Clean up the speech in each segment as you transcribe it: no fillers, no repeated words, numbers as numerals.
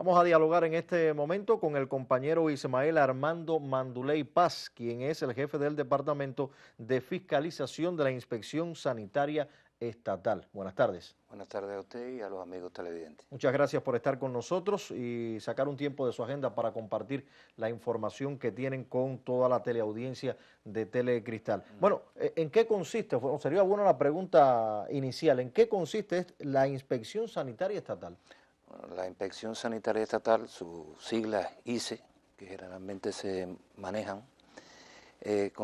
Vamos a dialogar en este momento con el compañero Ismael Armando Manduley Paz, quien es el jefe del Departamento de Fiscalización de la Inspección Sanitaria Estatal. Buenas tardes. Buenas tardes a usted y a los amigos televidentes. Muchas gracias por estar con nosotros y sacar un tiempo de su agenda para compartir la información que tienen con toda la teleaudiencia de Telecristal. Bueno, ¿en qué consiste? Bueno, sería buena la pregunta inicial. ¿En qué consiste la Inspección Sanitaria Estatal? Bueno, la Inspección Sanitaria Estatal, su sigla ICE, que generalmente se manejan, es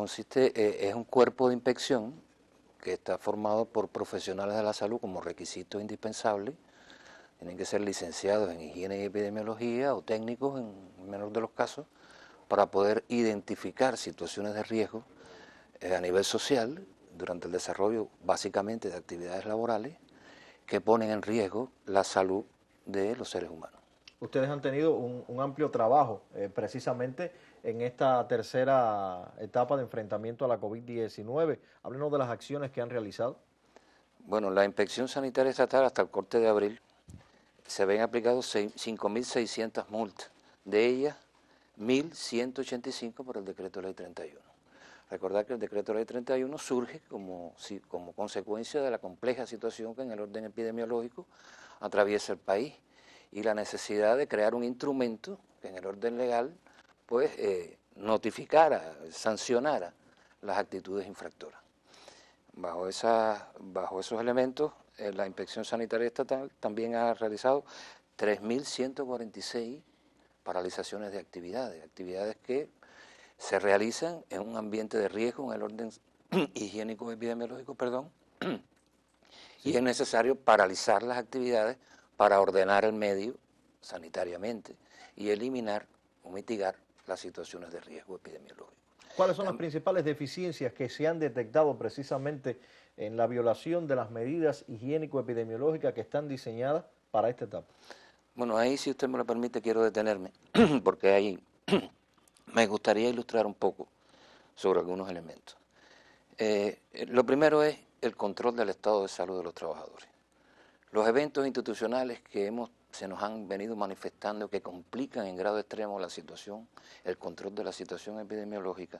un cuerpo de inspección que está formado por profesionales de la salud como requisito indispensable. Tienen que ser licenciados en higiene y epidemiología o técnicos en el menor de los casos para poder identificar situaciones de riesgo a nivel social durante el desarrollo básicamente de actividades laborales que ponen en riesgo la salud de los seres humanos. Ustedes han tenido un amplio trabajo precisamente en esta tercera etapa de enfrentamiento a la COVID-19. Háblenos de las acciones que han realizado. Bueno, la Inspección Sanitaria Estatal hasta el corte de abril se habían aplicado 5.600 multas, de ellas 1.185 por el Decreto Ley 31. Recordar que el Decreto Ley 31 surge como consecuencia de la compleja situación que en el orden epidemiológico atraviesa el país y la necesidad de crear un instrumento que en el orden legal pues notificara, sancionara las actitudes infractoras. Bajo esos elementos, la Inspección Sanitaria Estatal también ha realizado 3.146 paralizaciones de actividades que se realizan en un ambiente de riesgo en el orden higiénico epidemiológico, y es necesario paralizar las actividades para ordenar el medio sanitariamente y eliminar o mitigar las situaciones de riesgo epidemiológico. ¿Cuáles son las principales deficiencias que se han detectado precisamente en la violación de las medidas higiénico-epidemiológicas que están diseñadas para esta etapa? Bueno, ahí, si usted me lo permite, quiero detenerme, porque ahí me gustaría ilustrar un poco sobre algunos elementos. Lo primero es el control del estado de salud de los trabajadores. Los eventos institucionales que se nos han venido manifestando que complican en grado extremo la situación, el control de la situación epidemiológica,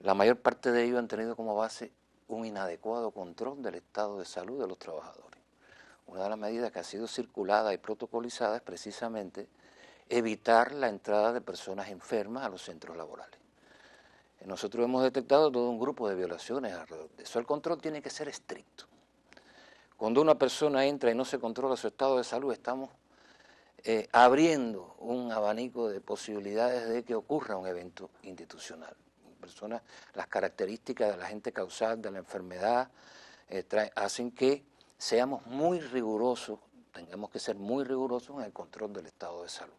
la mayor parte de ellos han tenido como base un inadecuado control del estado de salud de los trabajadores. Una de las medidas que ha sido circulada y protocolizada es precisamente evitar la entrada de personas enfermas a los centros laborales. Nosotros hemos detectado todo un grupo de violaciones alrededor de eso. El control tiene que ser estricto. Cuando una persona entra y no se controla su estado de salud, estamos abriendo un abanico de posibilidades de que ocurra un evento institucional. Las características del agente causal de la enfermedad hacen que seamos muy rigurosos, tengamos que ser muy rigurosos en el control del estado de salud.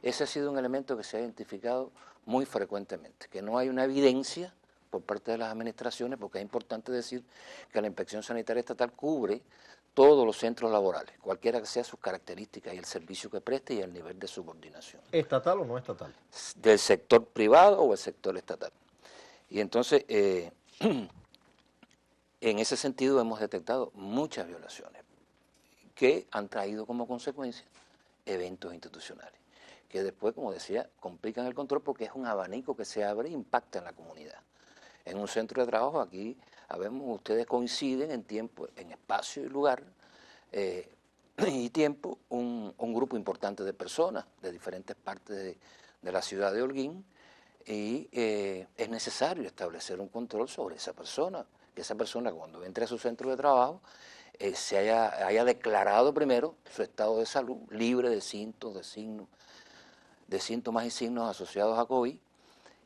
Ese ha sido un elemento que se ha identificado muy frecuentemente, que no hay una evidencia por parte de las administraciones, porque es importante decir que la Inspección Sanitaria Estatal cubre todos los centros laborales, cualquiera que sean sus características y el servicio que preste y el nivel de subordinación. ¿Estatal o no estatal? Del sector privado o el sector estatal. Y entonces, en ese sentido hemos detectado muchas violaciones que han traído como consecuencia eventos institucionales, que después, como decía, complican el control porque es un abanico que se abre e impacta en la comunidad. En un centro de trabajo aquí, ustedes coinciden en tiempo, en espacio y lugar y tiempo, un grupo importante de personas de diferentes partes de la ciudad de Holguín, y es necesario establecer un control sobre esa persona, que esa persona cuando entre a su centro de trabajo haya declarado primero su estado de salud libre de síntomas y signos asociados a COVID,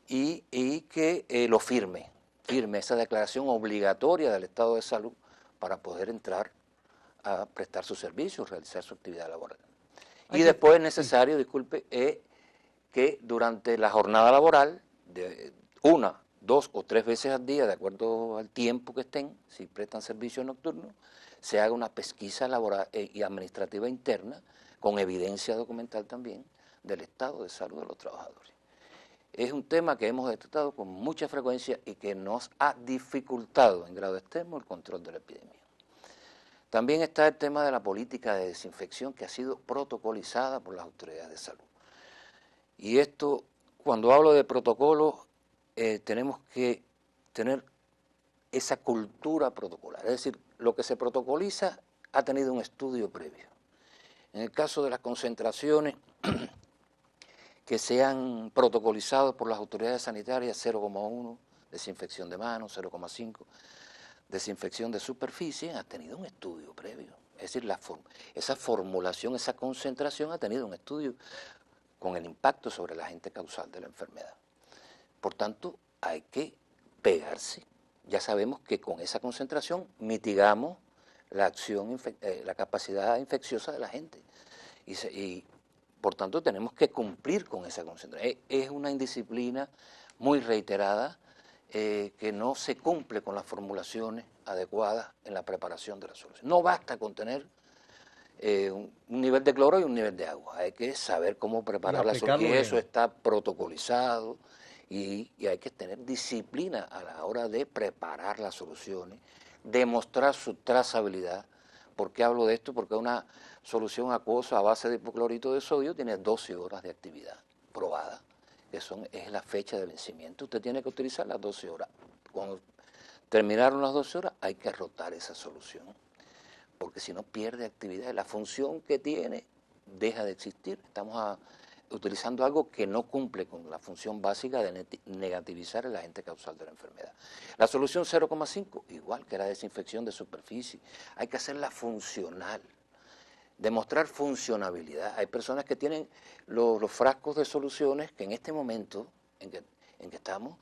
y que lo firme esa declaración obligatoria del estado de salud para poder entrar a prestar sus servicios, realizar su actividad laboral. Y después es necesario, disculpe, que durante la jornada laboral, de 1, 2 o 3 veces al día, de acuerdo al tiempo que estén, si prestan servicio nocturno, se haga una pesquisa laboral y administrativa interna, con evidencia documental también, del estado de salud de los trabajadores. Es un tema que hemos detectado con mucha frecuencia y que nos ha dificultado en grado extremo el control de la epidemia. También está el tema de la política de desinfección que ha sido protocolizada por las autoridades de salud. Y esto, cuando hablo de protocolo, tenemos que tener esa cultura protocolar. Es decir, lo que se protocoliza ha tenido un estudio previo. En el caso de las concentraciones que se han protocolizado por las autoridades sanitarias, 0,1, desinfección de manos, 0,5, desinfección de superficie, ha tenido un estudio previo. Es decir, esa formulación, esa concentración ha tenido un estudio con el impacto sobre el agente causal de la enfermedad. Por tanto, hay que pegarse. Ya sabemos que con esa concentración mitigamos la acción, la capacidad infecciosa de la gente. Y por tanto tenemos que cumplir con esa concentración. Es una indisciplina muy reiterada que no se cumple con las formulaciones adecuadas en la preparación de la solución. No basta con tener un nivel de cloro y un nivel de agua. Hay que saber cómo preparar la solución. Y eso está protocolizado y hay que tener disciplina a la hora de preparar las soluciones, demostrar su trazabilidad. ¿Por qué hablo de esto? Porque una solución acuosa a base de hipoclorito de sodio tiene 12 horas de actividad probada, que es la fecha de vencimiento. Usted tiene que utilizar las 12 horas. Cuando terminaron las 12 horas hay que rotar esa solución, porque si no pierde actividad, la función que tiene deja de existir. Estamos utilizando algo que no cumple con la función básica de negativizar el agente causal de la enfermedad. La solución 0,5, igual que la desinfección de superficie, hay que hacerla funcional, demostrar funcionabilidad. Hay personas que tienen los frascos de soluciones que en este momento en que estamos,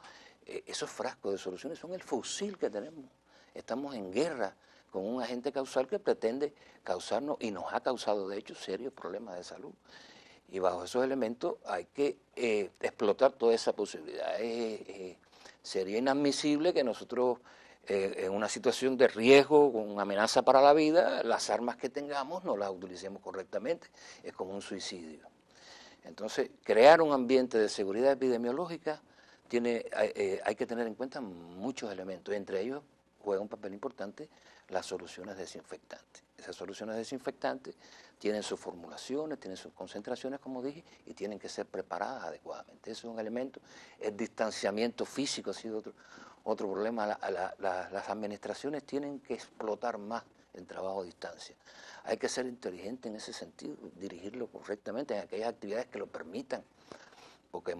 esos frascos de soluciones son el fusil que tenemos. Estamos en guerra con un agente causal que pretende causarnos, y nos ha causado de hecho serios problemas de salud. Y bajo esos elementos hay que explotar toda esa posibilidad. Sería inadmisible que nosotros, en una situación de riesgo, con amenaza para la vida, las armas que tengamos no las utilicemos correctamente. Es como un suicidio. Entonces, crear un ambiente de seguridad epidemiológica hay que tener en cuenta muchos elementos. Entre ellos juega un papel importante las soluciones desinfectantes. Esas soluciones desinfectantes tienen sus formulaciones, tienen sus concentraciones, como dije, y tienen que ser preparadas adecuadamente. Eso es un elemento. El distanciamiento físico ha sido otro problema. Las administraciones tienen que explotar más el trabajo a distancia. Hay que ser inteligente en ese sentido, dirigirlo correctamente en aquellas actividades que lo permitan, porque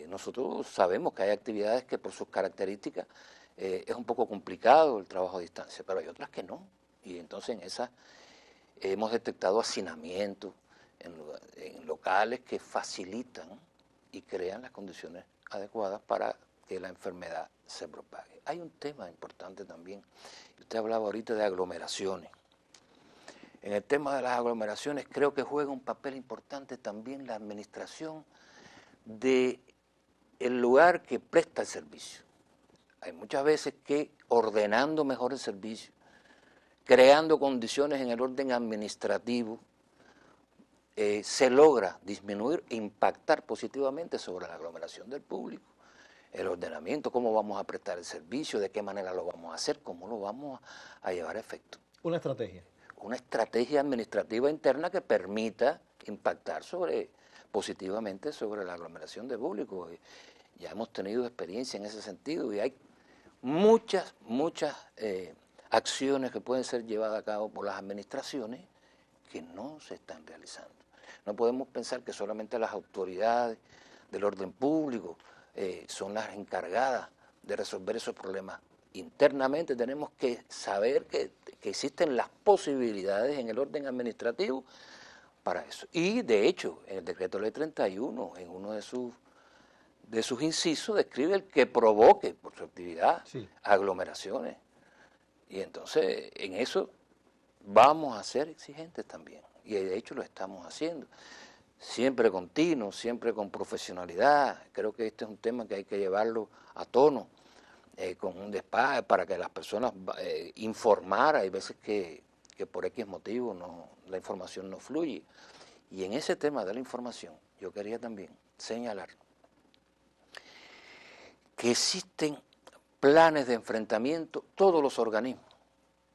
nosotros sabemos que hay actividades que por sus características es un poco complicado el trabajo a distancia, pero hay otras que no, y entonces en esas hemos detectado hacinamientos en locales que facilitan y crean las condiciones adecuadas para que la enfermedad se propague. Hay un tema importante también, usted hablaba ahorita de aglomeraciones. En el tema de las aglomeraciones creo que juega un papel importante también la administración del lugar que presta el servicio. Hay muchas veces que ordenando mejor el servicio, creando condiciones en el orden administrativo, se logra disminuir e impactar positivamente sobre la aglomeración del público. El ordenamiento, cómo vamos a prestar el servicio, de qué manera lo vamos a hacer, cómo lo vamos a llevar a efecto. Una estrategia. Una estrategia administrativa interna que permita impactar positivamente sobre la aglomeración de público. Ya hemos tenido experiencia en ese sentido y hay muchas acciones que pueden ser llevadas a cabo por las administraciones que no se están realizando. No podemos pensar que solamente las autoridades del orden público son las encargadas de resolver esos problemas. Internamente tenemos que saber que existen las posibilidades en el orden administrativo para eso. Y de hecho, en el decreto ley 31, en uno de sus incisos, describe el que provoque por su actividad aglomeraciones. Y entonces en eso vamos a ser exigentes también. Y de hecho lo estamos haciendo. Siempre continuo, siempre con profesionalidad. Creo que este es un tema que hay que llevarlo a tono, con un despacho, para que las personas informar. Hay veces que por X motivo la información no fluye. Y en ese tema de la información, yo quería también señalar que existen planes de enfrentamiento, todos los organismos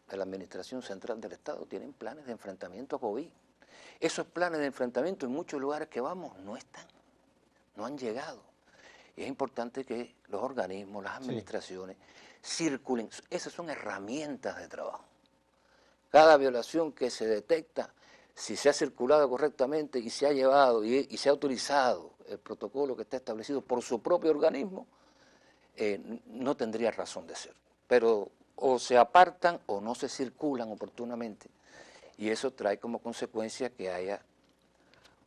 de la Administración Central del Estado tienen planes de enfrentamiento a COVID. Esos planes de enfrentamiento en muchos lugares que vamos no están, no han llegado. Y es importante que los organismos, las administraciones, circulen. Esas son herramientas de trabajo. Cada violación que se detecta, si se ha circulado correctamente y se ha llevado y se ha utilizado el protocolo que está establecido por su propio organismo, no tendría razón de ser. Pero o se apartan o no se circulan oportunamente. Y eso trae como consecuencia que haya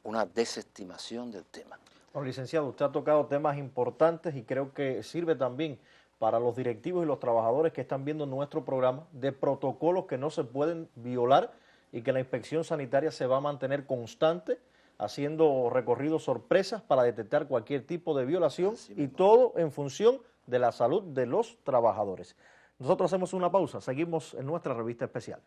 una desestimación del tema. Bueno, licenciado, usted ha tocado temas importantes y creo que sirve también para los directivos y los trabajadores que están viendo nuestro programa de protocolos que no se pueden violar y que la inspección sanitaria se va a mantener constante, haciendo recorridos sorpresas para detectar cualquier tipo de violación y todo en función de la salud de los trabajadores. Nosotros hacemos una pausa, seguimos en nuestra revista especial.